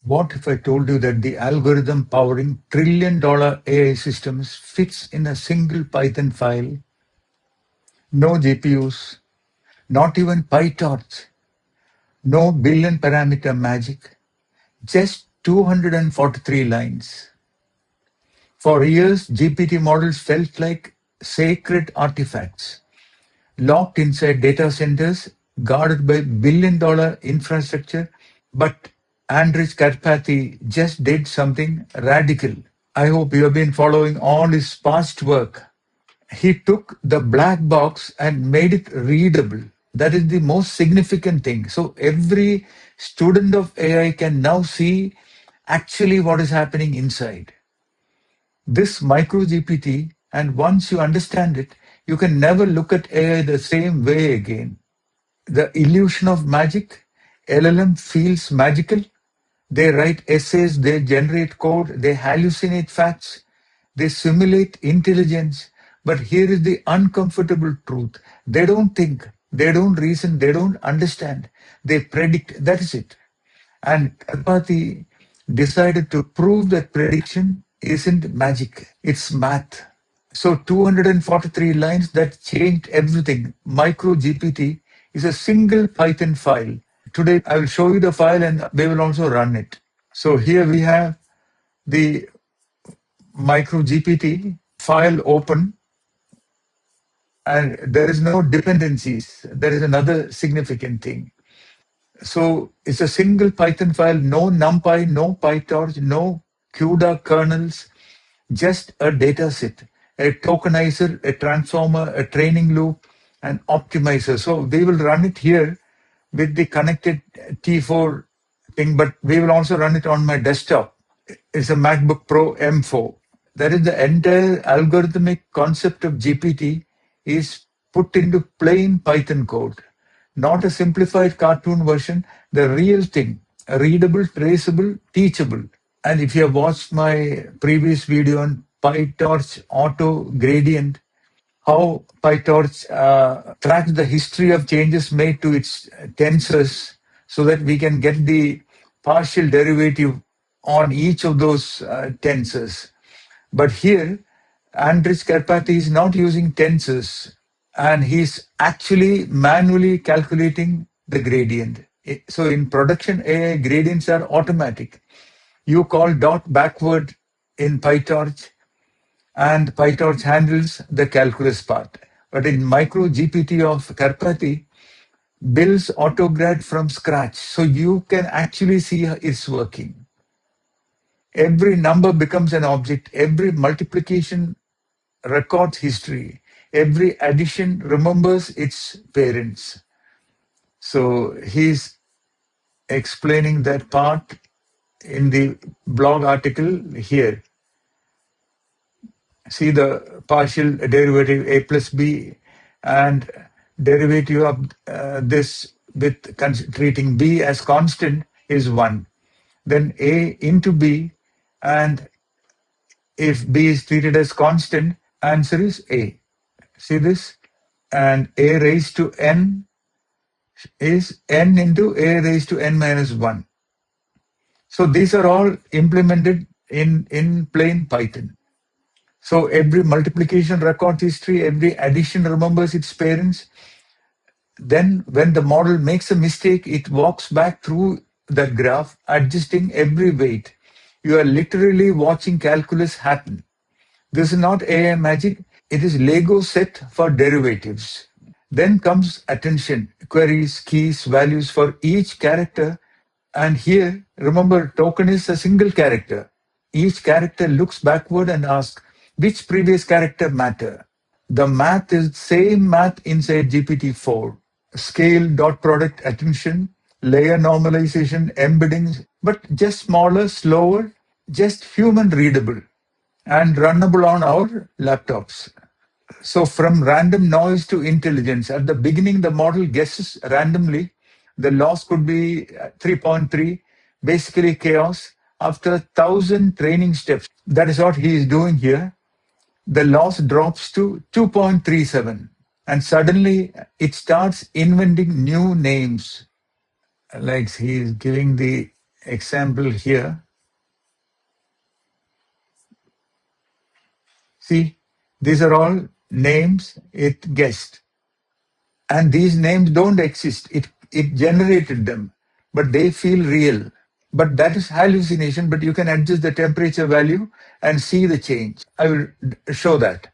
What if I told you that the algorithm powering trillion-dollar AI systems fits in a single Python file? No GPUs, not even PyTorch, no billion parameter magic, just 243 lines. For years, GPT models felt like sacred artifacts, locked inside data centers, guarded by billion-dollar infrastructure. But Andrej Karpathy just did something radical. I hope you have been following all his past work. He took the black box and made it readable. That is the most significant thing. So every student of AI can now see actually what is happening inside. This MicroGPT, and once you understand it, you can never look at AI the same way again. The illusion of magic, LLM feels magical. They write essays, they generate code, they hallucinate facts, they simulate intelligence. But here is the uncomfortable truth. They don't think, they don't reason, they don't understand. They predict, that is it. And Karpathy decided to prove that prediction isn't magic, it's math. So 243 lines that changed everything. MicroGPT is a single Python file. Today I will show you the file and we will also run it. So here we have the MicroGPT file open, and there is no dependencies. There is another significant thing. So it's a single Python file, no NumPy, no PyTorch, no CUDA kernels, just a data set, a tokenizer, a transformer, a training loop, an optimizer. So we will run it here with the connected T4 thing, but we will also run it on my desktop. It's a MacBook Pro M4. That is the entire algorithmic concept of GPT is put into plain Python code, not a simplified cartoon version, the real thing, readable, traceable, teachable. And if you have watched my previous video on PyTorch auto gradient, how PyTorch tracks the history of changes made to its tensors so that we can get the partial derivative on each of those tensors. But here, Andrej Karpathy is not using tensors, and he's actually manually calculating the gradient. So in production AI, gradients are automatic. You call dot backward in PyTorch, and PyTorch handles the calculus part. But in MicroGPT of Karpathy, builds autograd from scratch. So you can actually see it's working. Every number becomes an object. Every multiplication records history. Every addition remembers its parents. So he's explaining that part in the blog article here. See the partial derivative a plus b, and derivative of this with treating b as constant is 1. Then a into b, and if b is treated as constant, answer is a. See this? And a raised to n is n into a raised to n minus 1. So these are all implemented in plain Python. So every multiplication records history, every addition remembers its parents. Then when the model makes a mistake, it walks back through the graph, adjusting every weight. You are literally watching calculus happen. This is not AI magic. It is Lego set for derivatives. Then comes attention, queries, keys, values for each character. And here, remember, token is a single character. Each character looks backward and asks, which previous character matter? The math is same math inside GPT-4. Scale, dot product, attention, layer normalization, embeddings, but just smaller, slower, just human readable and runnable on our laptops. So from random noise to intelligence, at the beginning, the model guesses randomly. The loss could be 3.3, basically chaos. After 1,000 training steps, that is what he is doing here. The loss drops to 2.37, and suddenly it starts inventing new names. Like he is giving the example here. See, these are all names it guessed. And these names don't exist. It generated them, but they feel real. But that is hallucination, but you can adjust the temperature value and see the change. I will show that.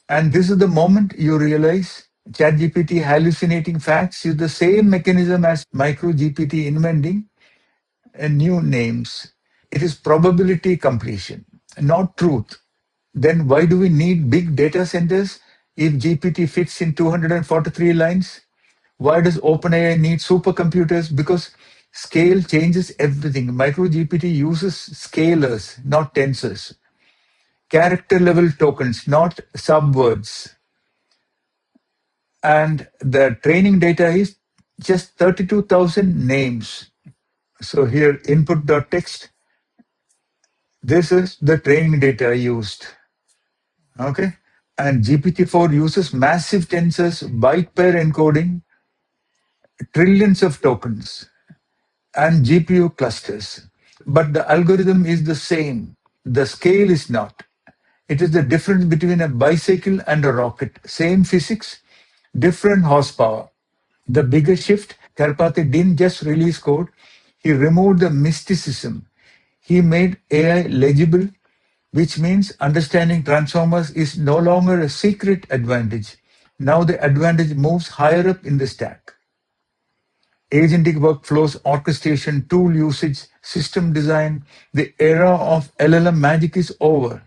And this is the moment you realize ChatGPT hallucinating facts is the same mechanism as MicroGPT inventing new names. It is probability completion, not truth. Then why do we need big data centers if GPT fits in 243 lines? Why does OpenAI need supercomputers? Because scale changes everything. MicroGPT uses scalars, not tensors. Character level tokens, not subwords. And the training data is just 32,000 names. So here, input.text, this is the training data used. Okay. And GPT-4 uses massive tensors, byte pair encoding, trillions of tokens, and GPU clusters. But the algorithm is the same. The scale is not. It is the difference between a bicycle and a rocket. Same physics, different horsepower. The bigger shift, Karpathy didn't just release code, he removed the mysticism. He made AI legible, which means understanding transformers is no longer a secret advantage. Now the advantage moves higher up in the stack. Agentic workflows, orchestration, tool usage, system design, the era of LLM magic is over.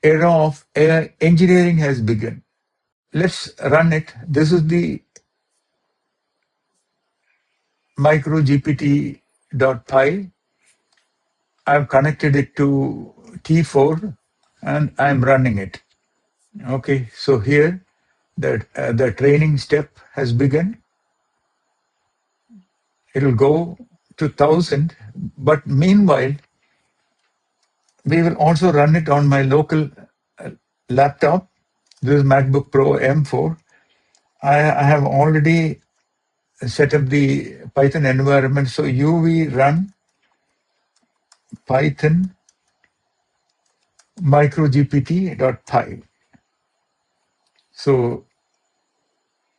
Era of AI engineering has begun. Let's run it. This is the MicroGPT.py. I've connected it to T4 and I'm running it. Okay, so here the training step has begun. It'll go to 1,000, but meanwhile, we will also run it on my local laptop. This is MacBook Pro M4. I have already set up the Python environment. So UV run Python microgpt.py. So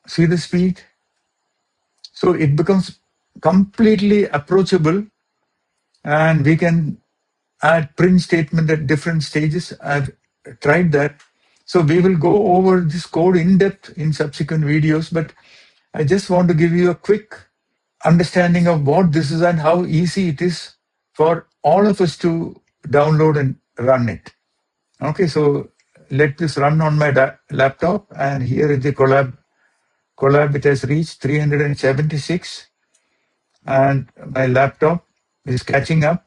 see the speed. So it becomes completely approachable, and we can add print statement at different stages. I've tried that. So we will go over this code in depth in subsequent videos, but I just want to give you a quick understanding of what this is and how easy it is for all of us to download and run it. Okay, so let this run on my laptop, and here is the collab. It has reached 376, and my laptop is catching up.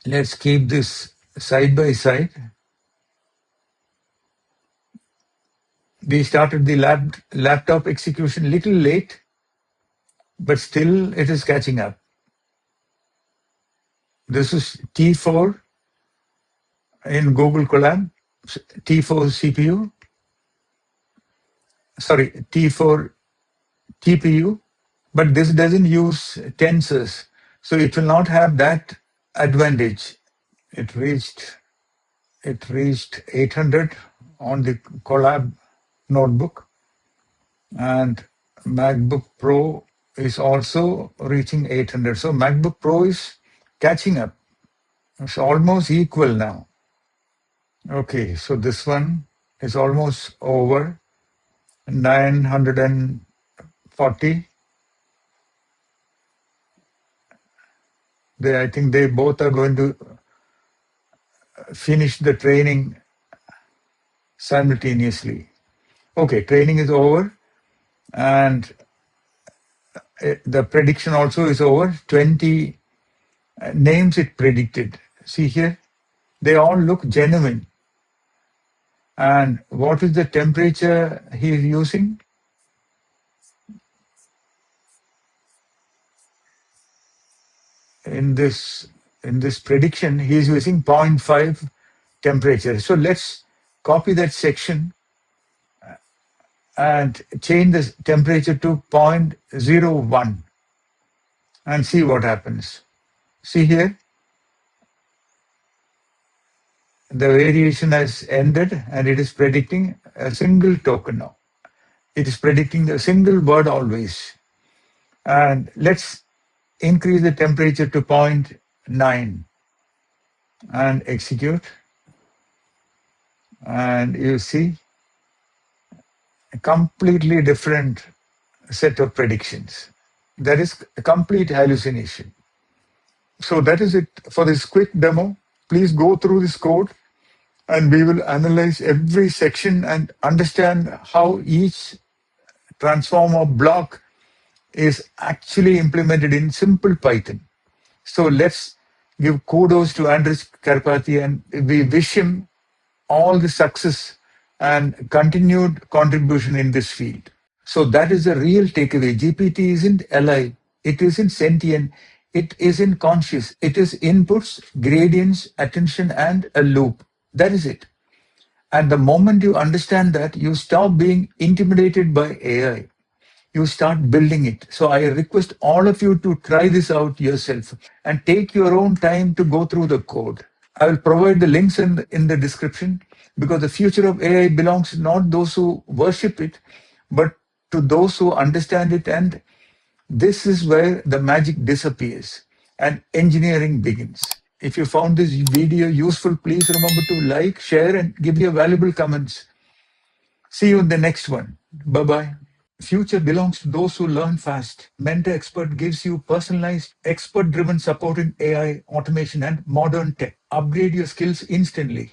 Let's keep this side by side. We started the laptop execution little late, but still it is catching up. This is T4 in Google Colab, T4 CPU, sorry, T4 TPU, but this doesn't use tensors, so it will not have that advantage. It reached 800 on the Colab notebook, and MacBook Pro is also reaching 800. So MacBook Pro is catching up. It's almost equal now. Okay, so this one is almost over, 940. I think they both are going to finish the training simultaneously. Okay, training is over, and the prediction also is over. 20 names it predicted. See here, they all look genuine. And what is the temperature he is using? In this prediction, he is using 0.5 temperature. So let's copy that section and change the temperature to 0.01. and see what happens. See here, the variation has ended and it is predicting a single token now. It is predicting a single word always. And let's increase the temperature to 0.9 and execute. And you see a completely different set of predictions. That is a complete hallucination. So that is it for this quick demo. Please go through this code and we will analyze every section and understand how each transformer block is actually implemented in simple Python. So let's give kudos to Andrej Karpathy and we wish him all the success and continued contribution in this field. So that is the real takeaway. GPT isn't alive. It isn't sentient. It isn't conscious. It is inputs, gradients, attention, and a loop. That is it. And the moment you understand that, you stop being intimidated by AI. You start building it. So I request all of you to try this out yourself and take your own time to go through the code. I will provide the links in the description because the future of AI belongs to not those who worship it, but to those who understand it. And this is where the magic disappears and engineering begins. If you found this video useful, please remember to like, share, and give your valuable comments. See you in the next one. Bye-bye. Future belongs to those who learn fast. Mentor Expert gives you personalized, expert-driven support in AI, automation, and modern tech. Upgrade your skills instantly.